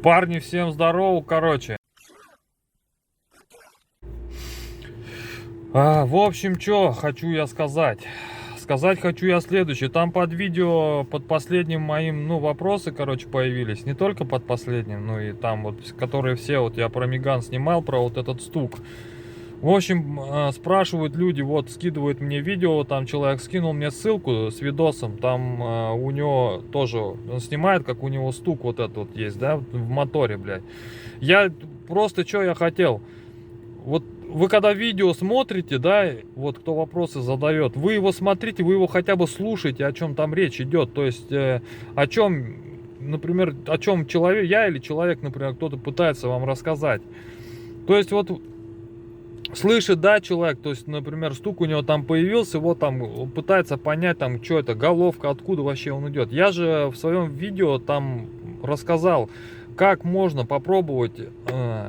Парни, всем здорово, короче. В общем, что хочу я сказать. Сказать хочу я следующее. Там под видео, под последним моим, вопросы, короче, появились. Не только под последним, но и там вот, которые все, вот я про Меган снимал, про вот этот стук. В общем, спрашивают люди, вот скидывают мне видео, там человек скинул мне ссылку с видосом, там у него тоже, он снимает, как у него стук вот этот вот есть, да, в моторе, блядь. Я просто, что я хотел, вот вы когда видео смотрите, да, вот кто вопросы задает, вы его смотрите, вы его хотя бы слушаете, о чем там речь идет, то есть о чем, например, о чем человек, я или человек, например, кто-то пытается вам рассказать. То есть вот слышит, да, человек, то есть, например, стук у него там появился, вот там пытается понять, там, что это, головка, откуда вообще он идет. Я же в своем видео там рассказал, как можно попробовать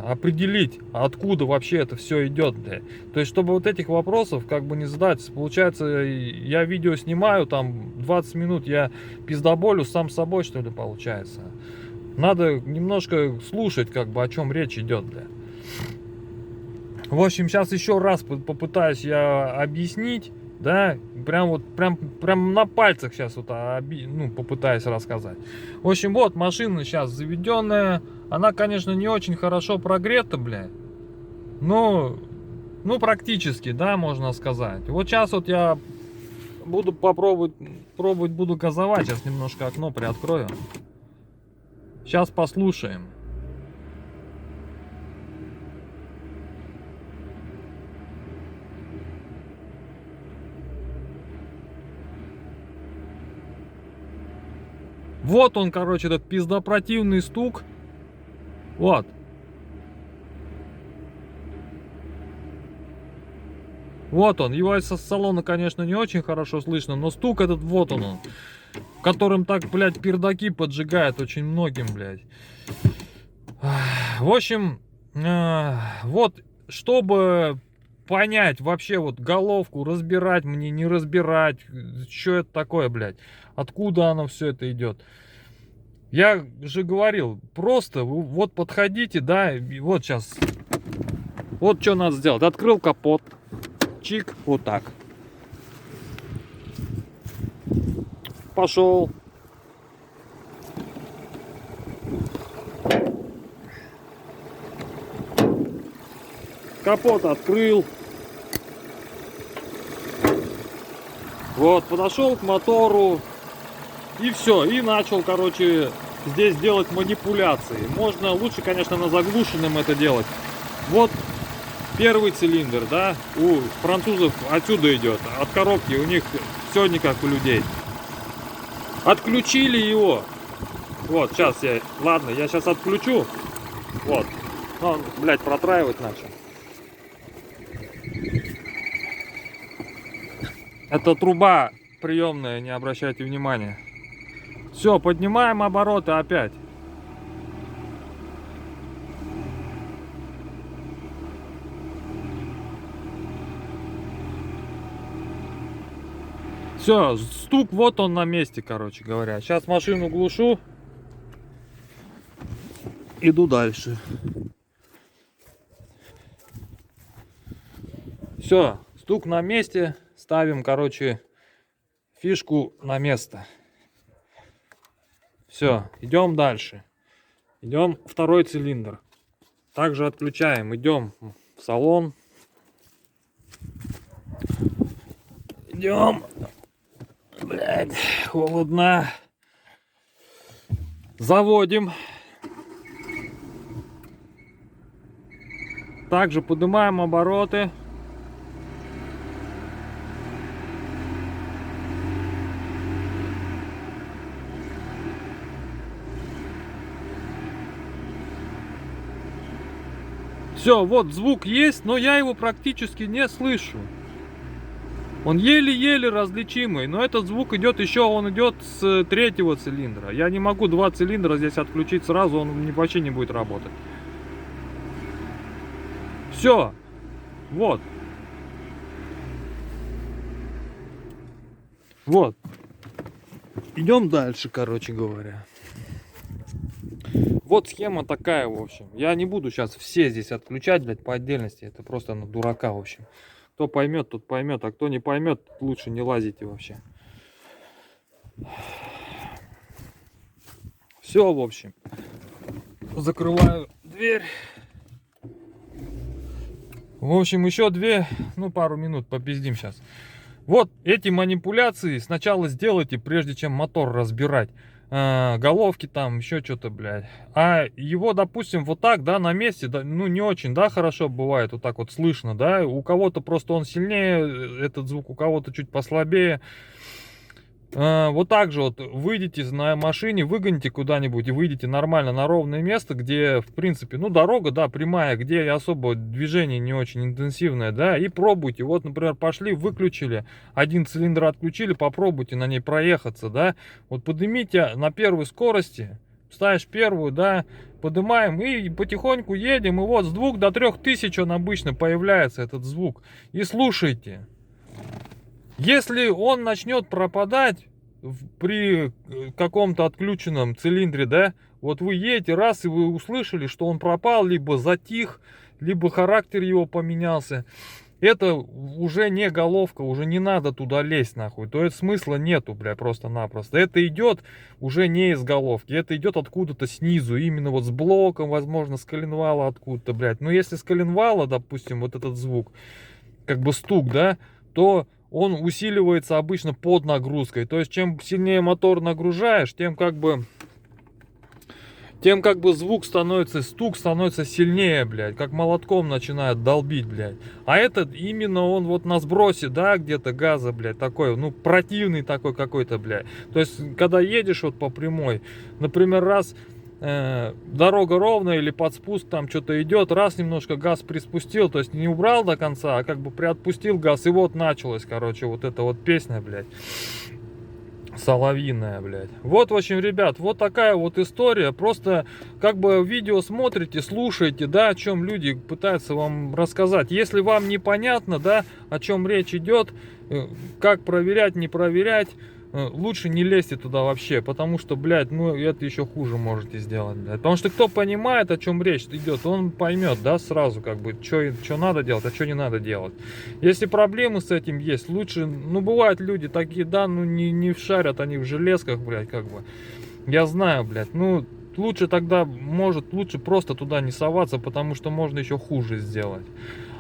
определить, откуда вообще это все идет. Да. То есть, чтобы вот этих вопросов как бы не задать. Получается, я видео снимаю, там 20 минут я пиздоболю сам с собой, что ли, получается. Надо немножко слушать, как бы, о чем речь идет, да. В общем, сейчас еще раз попытаюсь я объяснить, да, прям на пальцах сейчас вот попытаюсь рассказать. В общем, вот машина сейчас заведенная, она, конечно, не очень хорошо прогрета, бля, но, практически, да, можно сказать. Вот сейчас вот я буду пробовать буду газовать, сейчас немножко окно приоткрою. Сейчас послушаем. Вот он, короче, этот пиздопротивный стук. Вот. Вот он. Его со салона, конечно, не очень хорошо слышно, но стук этот, вот он. Которым так, блядь, пердаки поджигает очень многим, блядь. В общем, вот, чтобы понять вообще вот головку, разбирать мне, не разбирать, что это такое, блядь, откуда оно все это идет. Я же говорил, просто вот подходите, да, вот сейчас, вот что надо сделать. Открыл капот, чик, вот так. Пошел. Капот открыл. Вот, подошел к мотору. И все, и начал, короче, здесь делать манипуляции. Можно лучше, конечно, на заглушенном это делать. Вот первый цилиндр, да, у французов отсюда идет, от коробки, у них все не как у людей. Отключили его. Вот, сейчас ладно, я сейчас отключу. Вот, он, блядь, протраивать начал. Это труба приемная, не обращайте внимания. Все, поднимаем обороты опять. Все, стук вот он на месте, короче говоря. Сейчас машину глушу. Иду дальше. Все, стук на месте. Ставим, короче, фишку на место. Все, идем дальше. Идем второй цилиндр. Также отключаем. Идем в салон. Идем. Блядь, холодно. Заводим. Также поднимаем обороты. Все, вот звук есть, но я его практически не слышу. Он еле-еле различимый, но этот звук идет еще, он идет с третьего цилиндра. Я не могу два цилиндра здесь отключить сразу, он вообще не будет работать. Все, вот. Вот. Идем дальше, короче говоря. Вот схема такая, в общем. Я не буду сейчас все здесь отключать, блядь, по отдельности. Это просто на дурака, в общем. Кто поймет, тот поймет, а кто не поймет, лучше не лазите вообще. Все, в общем. Закрываю дверь. В общем, еще пару минут попиздим сейчас. Вот эти манипуляции сначала сделайте, прежде чем мотор разбирать. Головки там, еще что-то, блядь. А его, допустим, вот так, да, на месте, да, ну, не очень, да, хорошо бывает, вот так вот слышно, да. У кого-то просто он сильнее, этот звук, у кого-то чуть послабее. Вот так же вот выйдите на машине, выгоните куда-нибудь и выйдите нормально на ровное место, где, в принципе, ну, дорога, да, прямая, где особо движение не очень интенсивное, да, и пробуйте. Вот, например, пошли, выключили, один цилиндр отключили, попробуйте на ней проехаться, да. Вот поднимите на первой скорости, ставишь первую, да, поднимаем и потихоньку едем, и вот с 2 до 3 тысяч он обычно появляется, этот звук. И слушайте. Если он начнет пропадать при каком-то отключенном цилиндре, да, вот вы едете раз и вы услышали, что он пропал, либо затих, либо характер его поменялся, это уже не головка, уже не надо туда лезть нахуй, то есть смысла нету, бля, просто-напросто. Это идет уже не из головки, это идет откуда-то снизу, именно вот с блоком, возможно, с коленвала откуда-то, блядь. Но если с коленвала, допустим, вот этот звук, как бы стук, да, то он усиливается обычно под нагрузкой. То есть, чем сильнее мотор нагружаешь, тем как бы звук становится, стук становится сильнее, блядь. Как молотком начинает долбить, блядь. А этот именно он вот на сбросе, да, где-то газа, блядь, такой, ну, противный такой какой-то, блядь. То есть, когда едешь вот по прямой, например, раз дорога ровная или под спуск там что-то идет, раз немножко газ приспустил, то есть не убрал до конца, а как бы приотпустил газ, и вот началась, короче, вот эта вот песня, блядь, соловьиная, блядь. Вот, в общем, ребят, вот такая вот история, просто как бы видео смотрите, слушаете, да, о чем люди пытаются вам рассказать. Если вам непонятно, да, о чем речь идет, как проверять, не проверять, лучше не лезьте туда вообще, потому что, блядь, ну это еще хуже можете сделать, блядь. Потому что кто понимает, о чем речь идет, он поймет, да, сразу, как бы, что надо делать, а что не надо делать. Если проблемы с этим есть, лучше, ну бывают люди такие, да, ну не вшарят они в железках, блядь, как бы. Я знаю, блядь, ну лучше тогда, может, лучше просто туда не соваться, потому что можно еще хуже сделать.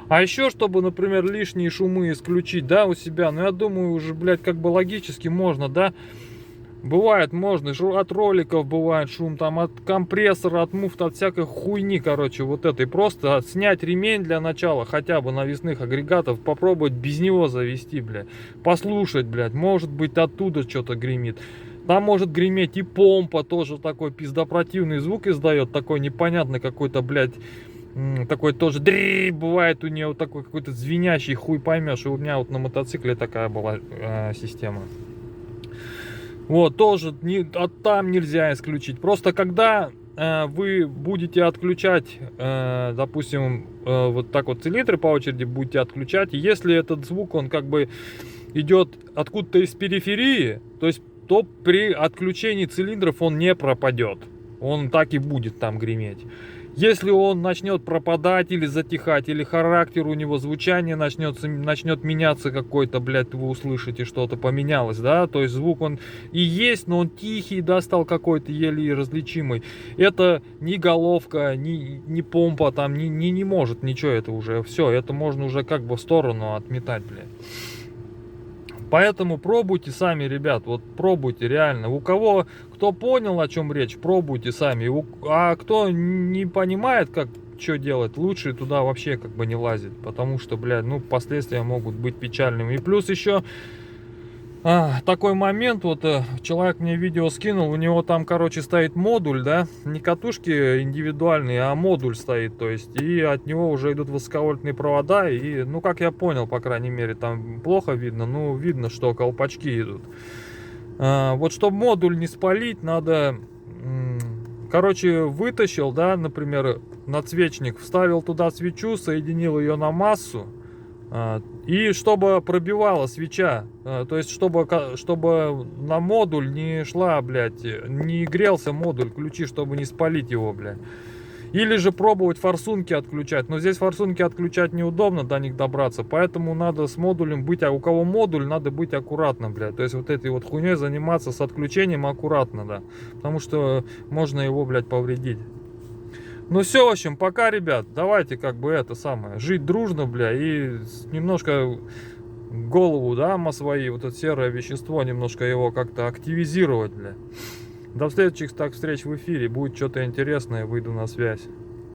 А еще, чтобы, например, лишние шумы исключить, да, у себя, ну, я думаю, уже, блядь, как бы логически можно, да, бывает, можно, от роликов бывает шум, там, от компрессора, от муфты, от всякой хуйни, короче, вот этой, просто снять ремень для начала, хотя бы навесных агрегатов, попробовать без него завести, блядь, послушать, блядь, может быть, оттуда что-то гремит. Там может греметь и помпа, тоже такой пиздопротивный звук издает, такой непонятный какой-то, блядь, такой тоже бывает у нее вот такой какой-то звенящий, хуй поймешь. И у меня вот на мотоцикле такая была система. Вот, тоже там нельзя исключить. Просто когда вы будете отключать, допустим, вот так вот цилиндры по очереди будете отключать, и если этот звук, он как бы идет откуда-то из периферии, то при отключении цилиндров он не пропадет. Он так и будет там греметь. Если он начнет пропадать или затихать, или характер у него звучания начнет меняться какой-то, блядь, вы услышите, что-то поменялось, да, то есть звук он и есть, но он тихий, да, стал какой-то еле различимый. Это ни головка, ни помпа там, не может ничего, это уже все, это можно уже как бы в сторону отметать, блядь. Поэтому пробуйте сами, ребят, вот пробуйте реально. У кого, кто понял, о чем речь, пробуйте сами. А кто не понимает, как, что делать, лучше туда вообще как бы не лазить. Потому что, блядь, ну, последствия могут быть печальными. И плюс еще такой момент, вот человек мне видео скинул, у него там, короче, стоит модуль, да, не катушки индивидуальные, а модуль стоит, то есть, и от него уже идут высоковольтные провода, и, ну, как я понял, по крайней мере, там плохо видно, ну, видно, что колпачки идут. Вот, чтобы модуль не спалить, надо, короче, вытащил, да, например, надсвечник, вставил туда свечу, соединил ее на массу, И чтобы пробивала свеча, то есть чтобы на модуль не шла, блядь, не грелся модуль ключи, чтобы не спалить его, блядь. Или же пробовать форсунки отключать. Но здесь форсунки отключать неудобно до них добраться. Поэтому надо с модулем быть. А у кого модуль, надо быть аккуратно, блядь. То есть вот этой вот хуйней заниматься с отключением аккуратно, да. Потому что можно его, блядь, повредить. Ну все, в общем, пока, ребят. Давайте как бы это самое. Жить дружно, бля. И немножко голову, да, свои. Вот это серое вещество. Немножко его как-то активизировать, бля. До следующих так встреч в эфире. Будет что-то интересное, выйду на связь.